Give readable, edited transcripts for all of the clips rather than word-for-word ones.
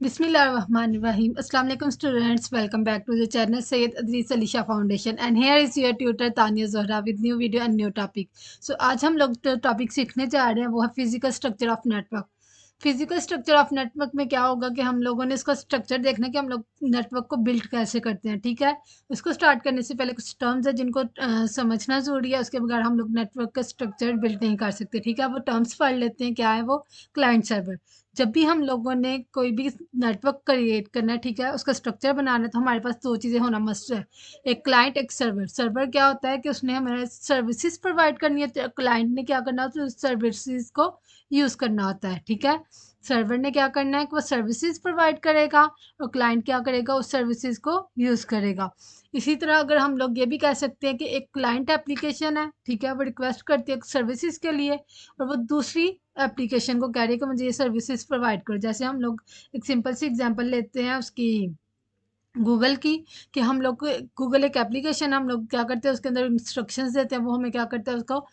Bismillahirrahmanirrahim. Assalamu alaikum students. Welcome back to the channel Sayyid Adris Alisha Foundation. And here is your tutor Tanya Zohra with new video and new topic. So आज हम लोग जो topic सीखने जा रहे हैं वो है physical structure of network. Physical structure of network में क्या होगा कि हम लोगों ने इसका स्ट्रक्चर देखना कि हम लोग नेटवर्क को बिल्ड कैसे करते हैं। ठीक है, उसको स्टार्ट करने से पहले कुछ टर्म्स है जिनको समझना जरूरी है। उसके बगैर हम लोग नेटवर्क का स्ट्रक्चर बिल्ड नहीं कर सकते। ठीक है, वो टर्म्स पढ़ लेते हैं। क्या है वो? Client server. जब भी हम लोगों ने कोई भी नेटवर्क क्रिएट करना है, ठीक है, उसका स्ट्रक्चर बनाना है, तो हमारे पास दो चीज़ें होना मस्ट है, एक क्लाइंट एक सर्वर। सर्वर क्या होता है कि उसने हमें सर्विसेज प्रोवाइड करनी है, तो क्लाइंट ने क्या करना होता है, उस सर्विसेज को यूज़ करना होता है। ठीक है, सर्वर ने क्या करना है कि वो सर्विसेज प्रोवाइड करेगा और क्लाइंट क्या करेगा, उस सर्विसेज को यूज़ करेगा। इसी तरह अगर हम लोग ये भी कह सकते हैं कि एक क्लाइंट एप्लीकेशन है, ठीक है, वो रिक्वेस्ट करती है सर्विसेज के लिए और वो दूसरी एप्लीकेशन को कह रही है कि मुझे ये सर्विसेज प्रोवाइड करो। जैसे हम लोग एक सिंपल सी एग्जांपल लेते हैं उसकी, गूगल की, कि हम लोग गूगल एक एप्लीकेशन, हम लोग क्या करते हैं उसके अंदर इंस्ट्रक्शंस देते हैं, वो हमें क्या करता है उसको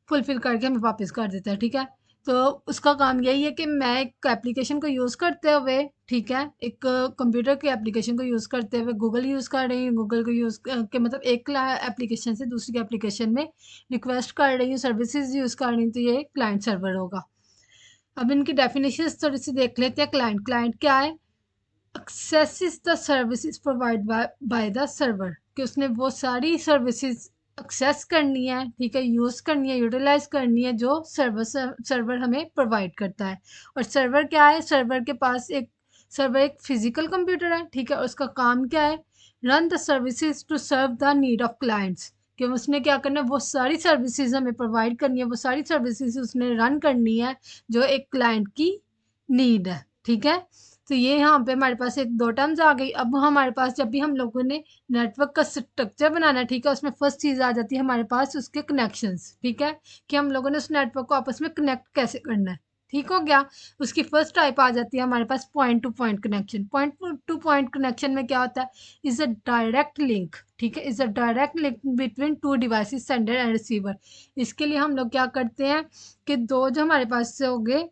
फुलफिल करके हमें वापस कर देता है। ठीक है, तो उसका काम यही है कि मैं एक एप्लीकेशन को यूज़ करते हुए, ठीक है, एक कंप्यूटर की एप्लीकेशन को यूज़ करते हुए गूगल यूज़ कर रही हूँ, गूगल को यूज़ के मतलब एक एप्लीकेशन से दूसरी एप्लीकेशन में रिक्वेस्ट कर रही हूँ, सर्विसेज यूज़ कर रही हूँ, तो ये क्लाइंट सर्वर होगा। अब इनकी डेफिनेशन थोड़ी सी देख लेते हैं। क्लाइंट क्लाइंट क्या है? Axes the services provide by the server, कि उसने वो सारी सर्विसेज एक्सेस करनी है, ठीक है, यूज़ करनी है, यूटिलाइज करनी है जो सर्वर हमें प्रोवाइड करता है। और सर्वर क्या है? सर्वर एक फिजिकल कंप्यूटर है, ठीक है, उसका काम क्या है? Run the services to serve the need of clients, कि उसने क्या करना है, वो सारी सर्विसेज हमें प्रोवाइड करनी है, वो सारी सर्विसेज उसने रन करनी है जो एक क्लाइंट की नीड है। ठीक है, तो ये यहाँ पे हमारे पास एक दो टर्म्स आ गई। अब हमारे पास जब भी हम लोगों ने नेटवर्क का स्ट्रक्चर बनाना है, ठीक है, उसमें फर्स्ट चीज़ आ जाती है हमारे पास उसके कनेक्शंस। ठीक है, कि हम लोगों ने उस नेटवर्क को आपस में कनेक्ट कैसे करना है। ठीक हो गया। उसकी फर्स्ट टाइप आ जाती है हमारे पास point to point connection. Point to point connection में क्या होता है? इज़ अ डायरेक्ट लिंक, ठीक है, is a direct link between two devices, sender and receiver. इसके लिए हम लोग क्या करते हैं कि दो जो हमारे पास से हो गए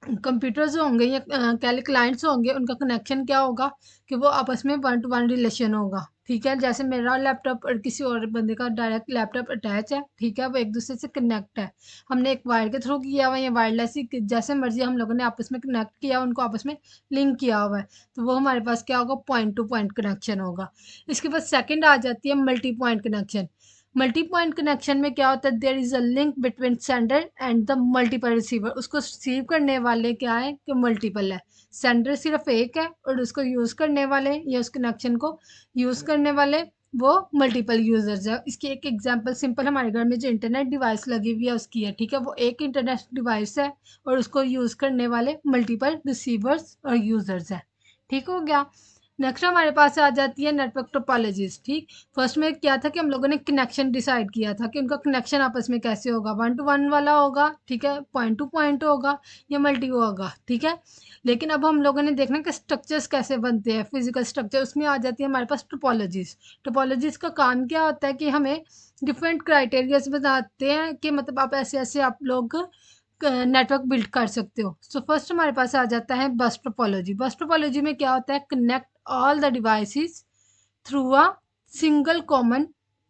कंप्यूटर्स होंगे या कह क्लाइंट्स होंगे, उनका कनेक्शन क्या होगा कि वो आपस में वन टू वन रिलेशन होगा। ठीक है, जैसे मेरा लैपटॉप और किसी और बंदे का डायरेक्ट लैपटॉप अटैच है, ठीक है, वो एक दूसरे से कनेक्ट है, हमने एक वायर के थ्रू किया हुआ है या वायरलेस ही, जैसे मर्जी हम लोगों ने आपस में कनेक्ट किया, उनको आपस में लिंक किया हुआ है, तो वो हमारे पास क्या होगा? पॉइंट टू पॉइंट कनेक्शन होगा। इसके बाद सेकेंड आ जाती है multi point connection. Multi point connection में क्या होता है? There is a link between sender and the multiple receiver. उसको रिसीव करने वाले क्या है कि मल्टीपल है, सेंडर सिर्फ एक है और उसको यूज़ करने वाले या उस कनेक्शन को यूज़ करने वाले वो मल्टीपल यूजर्स है। इसकी एक एग्जांपल सिंपल हमारे घर में जो इंटरनेट डिवाइस लगी हुई है उसकी है। ठीक है, वो एक इंटरनेट डिवाइस है और उसको यूज़ करने वाले मल्टीपल रिसीवर्स और यूजर्स है। ठीक हो गया। नेक्स्ट हमारे पास आ जाती है नेटवर्क टोपोलॉजीज। ठीक, फर्स्ट में क्या था कि हम लोगों ने कनेक्शन डिसाइड किया था कि उनका कनेक्शन आपस में कैसे होगा, वन टू वन वाला होगा, ठीक है, पॉइंट टू पॉइंट होगा या मल्टी होगा। ठीक है, लेकिन अब हम लोगों ने देखना कि स्ट्रक्चर्स कैसे बनते हैं, फिजिकल स्ट्रक्चर, उसमें आ जाती है हमारे पास टोपोलॉजीज। टोपोलॉजीज का काम क्या होता है कि हमें डिफरेंट क्राइटेरियाज बताते हैं कि मतलब आप ऐसे ऐसे आप लोग नेटवर्क बिल्ड कर सकते हो। सो फर्स्ट हमारे पास आ जाता है बस टोपोलॉजी। बस टोपोलॉजी में क्या होता है? Connect all the devices through a single common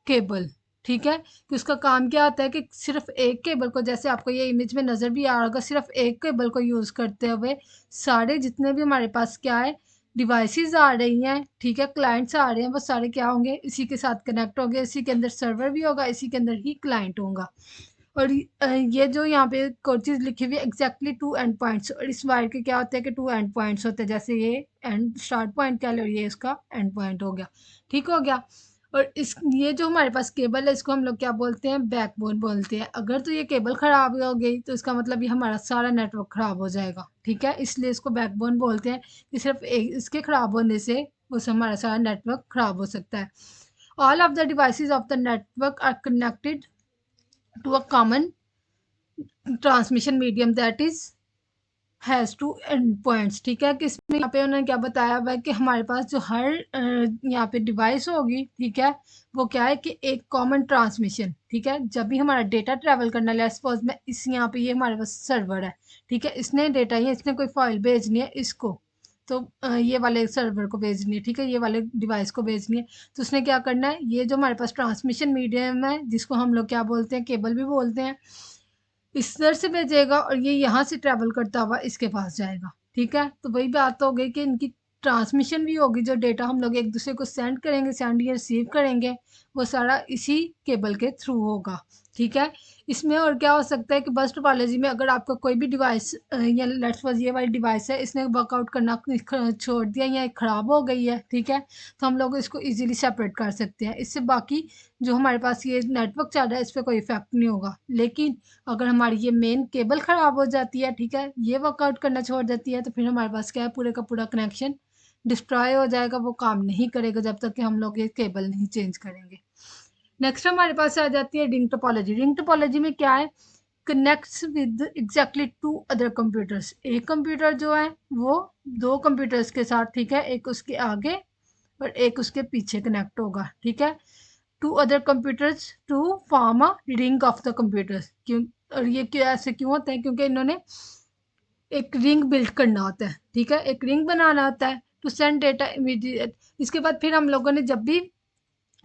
cable. ठीक है, कि उसका काम क्या होता है कि सिर्फ एक केबल को, जैसे आपको ये इमेज में नज़र भी आ रहा होगा, सिर्फ एक केबल को यूज़ करते हुए सारे जितने भी हमारे पास क्या है डिवाइसेस आ रही हैं, ठीक है, क्लाइंट्स आ रहे हैं, वो सारे क्या होंगे? इसी के साथ कनेक्ट होंगे, इसी के अंदर सर्वर भी होगा, इसी के अंदर ही क्लाइंट होगा। और ये जो यहाँ पे कोर्सेज लिखी हुई है एग्जैक्टली टू एंड पॉइंट्स, और इस वायर के क्या होते हैं कि टू एंड पॉइंट्स होते हैं, जैसे ये एंड स्टार्ट पॉइंट कह लो, ये इसका एंड पॉइंट हो गया। ठीक हो गया। और इस ये जो हमारे पास केबल है इसको हम लोग क्या बोलते हैं? बैकबोन बोलते हैं। अगर तो ये केबल ख़राब हो गई तो इसका मतलब ये हमारा सारा नेटवर्क ख़राब हो जाएगा। ठीक है, इसलिए इसको बैकबोन बोलते हैं कि सिर्फ एक इसके ख़राब होने से उस हमारा सारा नेटवर्क ख़राब हो सकता है। All of the devices of the network are connected to a common transmission medium that is has two end points. ठीक है, कि इसमें यहाँ पे उन्होंने क्या बताया हुआ है कि हमारे पास जो हर यहाँ पे डिवाइस होगी, ठीक है, वो क्या है कि एक कॉमन ट्रांसमिशन। ठीक है, जब भी हमारा डेटा ट्रैवल करना है, सपोज में इस यहाँ पे ये हमारे पास सर्वर है, ठीक है, इसने डेटा या इसने कोई फाइल भेजनी है इसको, तो ये वाले सर्वर को भेजनी है, ठीक है, ये वाले डिवाइस को भेजनी है। तो उसने क्या करना है, ये जो हमारे पास ट्रांसमिशन मीडियम है जिसको हम लोग क्या बोलते हैं, केबल भी बोलते हैं, इस तरह से भेजेगा और ये यहाँ से ट्रैवल करता हुआ इसके पास जाएगा, ठीक है। तो वही बात हो गई कि इनकी ट्रांसमिशन भी होगी, जो डेटा हम लोग एक दूसरे को सेंड करेंगे, सेंड या रिसीव करेंगे, वो सारा इसी केबल के थ्रू होगा, ठीक है। इसमें और क्या हो सकता है कि बस टोपोलॉजी में अगर आपका कोई भी डिवाइस या लेट्स सपोज ये वाली डिवाइस है, इसने वर्कआउट करना छोड़ दिया या ख़राब हो गई है, ठीक है, तो हम लोग इसको इजीली सेपरेट कर सकते हैं। इससे बाकी जो हमारे पास ये नेटवर्क चल रहा है इस पर कोई इफेक्ट नहीं होगा। लेकिन अगर हमारी ये मेन केबल ख़राब हो जाती है, ठीक है, ये वर्कआउट करना छोड़ देती है, तो फिर हमारे पास क्या है, पूरे का पूरा कनेक्शन डिस्ट्रॉय हो जाएगा, वो काम नहीं करेगा जब तक कि हम लोग ये केबल नहीं चेंज करेंगे। नेक्स्ट हमारे पास आ जाती है रिंग टोपोलॉजी। रिंग टोपोलॉजी में क्या है, connects with exactly two other computers. एक कंप्यूटर जो है वो दो कंप्यूटर्स के साथ, ठीक है, एक उसके आगे और एक उसके पीछे कनेक्ट होगा, ठीक है, to other computers to form a ring of the computers. क्यों, और ये क्यों ऐसे क्यों होता है, क्योंकि इन्होंने एक रिंग बिल्ड करना होता है, ठीक है, एक रिंग बनाना होता है टू सेंड डेटा इमीडिएट। इसके बाद फिर हम लोगों ने जब भी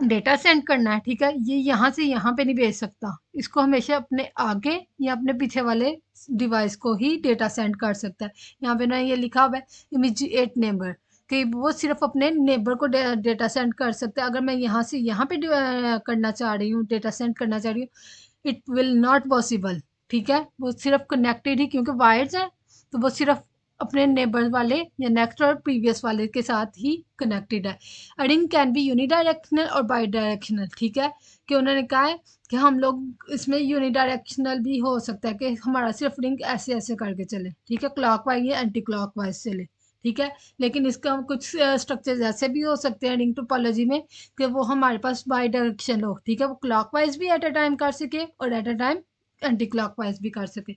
डेटा सेंड करना है, ठीक है, ये यहाँ से यहाँ पे नहीं भेज सकता, इसको हमेशा अपने आगे या अपने पीछे वाले डिवाइस को ही डेटा सेंड कर सकता है। यहाँ पे ना ये लिखा हुआ है इमीडिएट नेबर, कि वो सिर्फ अपने नेबर को डेटा सेंड कर सकता है। अगर मैं यहाँ से यहाँ पे करना चाह रही हूँ, डेटा सेंड करना चाह रही हूँ, इट विल नॉट पॉसिबल, ठीक है, वो सिर्फ कनेक्टेड ही, क्योंकि वायर्स हैं, तो वो सिर्फ अपने नेबर वाले या नेक्स्ट और प्रीवियस वाले के साथ ही कनेक्टेड है। A ring can be unidirectional और बाई डायरेक्शनल, ठीक है, कि उन्होंने कहा है कि हम लोग इसमें यूनिडायरेक्शनल भी हो सकता है कि हमारा सिर्फ रिंग ऐसे ऐसे करके चले, ठीक है, क्लॉकवाइज या एंटी क्लॉकवाइज चले, ठीक है। लेकिन इसका कुछ स्ट्रक्चर्स ऐसे भी हो सकते हैं रिंग टोपोलॉजी में कि वो हमारे पास बाई डायरेक्शन हो, ठीक है, वो क्लॉकवाइज भी एट अ टाइम कर सके और at a time anti clockwise भी कर सके।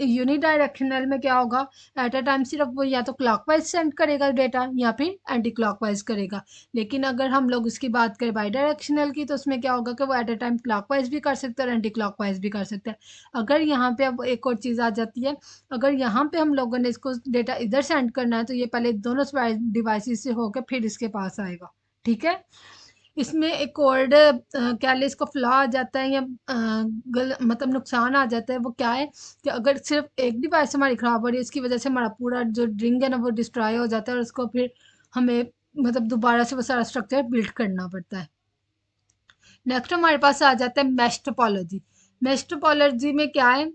यूनिडायरेक्शनल में क्या होगा, एट अ टाइम सिर्फ वो या तो क्लॉकवाइज सेंड करेगा डेटा या फिर एंटी क्लॉकवाइज करेगा। लेकिन अगर हम लोग उसकी बात करें बाई डायरेक्शनल की, तो उसमें क्या होगा कि वो एट अ टाइम क्लॉकवाइज भी कर सकता है और एंटी क्लॉकवाइज भी कर सकता है। अगर यहाँ पे अब एक और चीज़ आ जाती है, अगर यहाँ पे हम लोगों ने इसको डेटा इधर सेंड करना है, तो ये पहले दोनों डिवाइसेस से होकर फिर इसके पास आएगा, ठीक है। इसमें एक और क्या ले इसको फ्लॉ आ जाता है या मतलब नुकसान आ जाता है, वो क्या है कि अगर सिर्फ एक डिवाइस हमारी ख़राब हो रही है, इसकी वजह से हमारा पूरा जो ड्रिंग है ना वो डिस्ट्रॉय हो जाता है और उसको फिर हमें मतलब दोबारा से वो सारा स्ट्रक्चर बिल्ड करना पड़ता है। नेक्स्ट हमारे पास आ जाता है मैश टोपोलॉजी। मैश टोपोलॉजी में क्या है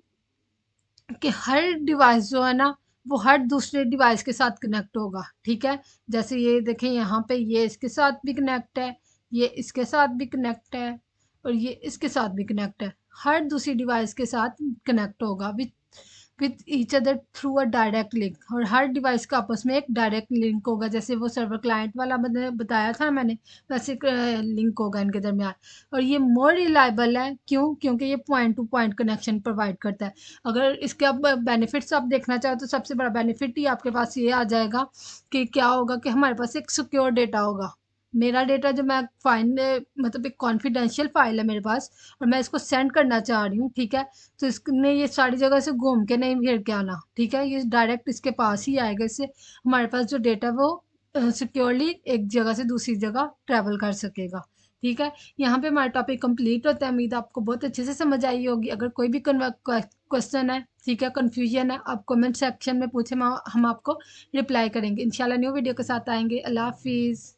कि हर डिवाइस जो है ना वो हर दूसरे डिवाइस के साथ कनेक्ट होगा, ठीक है। जैसे ये देखें यहाँ पे ये इसके साथ भी कनेक्ट है, ये इसके साथ भी कनेक्ट है और ये इसके साथ भी कनेक्ट है, हर दूसरी डिवाइस के साथ कनेक्ट होगा with each other through a direct link. और हर डिवाइस का आपस में एक डायरेक्ट लिंक होगा, जैसे वो सर्वर क्लाइंट वाला बताया था मैंने, वैसे लिंक होगा इनके दरमियान। और ये मोर रिलायबल है, क्यों, क्योंकि ये point to point connection provide करता है। अगर इसके आप बेनिफिट्स आप देखना चाहो तो सबसे बड़ा बेनिफिट ही आपके पास ये आ जाएगा कि क्या होगा कि हमारे पास एक सिक्योर डेटा होगा। मेरा डेटा जो मैं फाइल मतलब एक कॉन्फिडेंशियल फाइल है मेरे पास और मैं इसको सेंड करना चाह रही हूँ, ठीक है, तो इसने ये सारी जगह से घूम के नहीं फिर के आना, ठीक है, ये डायरेक्ट इसके पास ही आएगा। इससे हमारे पास जो डेटा वो सिक्योरली एक जगह से दूसरी जगह ट्रैवल कर सकेगा, ठीक है। यहाँ पे हमारा टॉपिक कंप्लीट होता है। उम्मीद है आपको बहुत अच्छे से समझ आई होगी। अगर कोई भी क्वेश्चन है, ठीक है, कन्फ्यूजन है, आप कमेंट सेक्शन में पूछे, हम आपको रिप्लाई करेंगे। इंशाल्लाह न्यू वीडियो के साथ आएंगे। अल्लाह हाफिज़।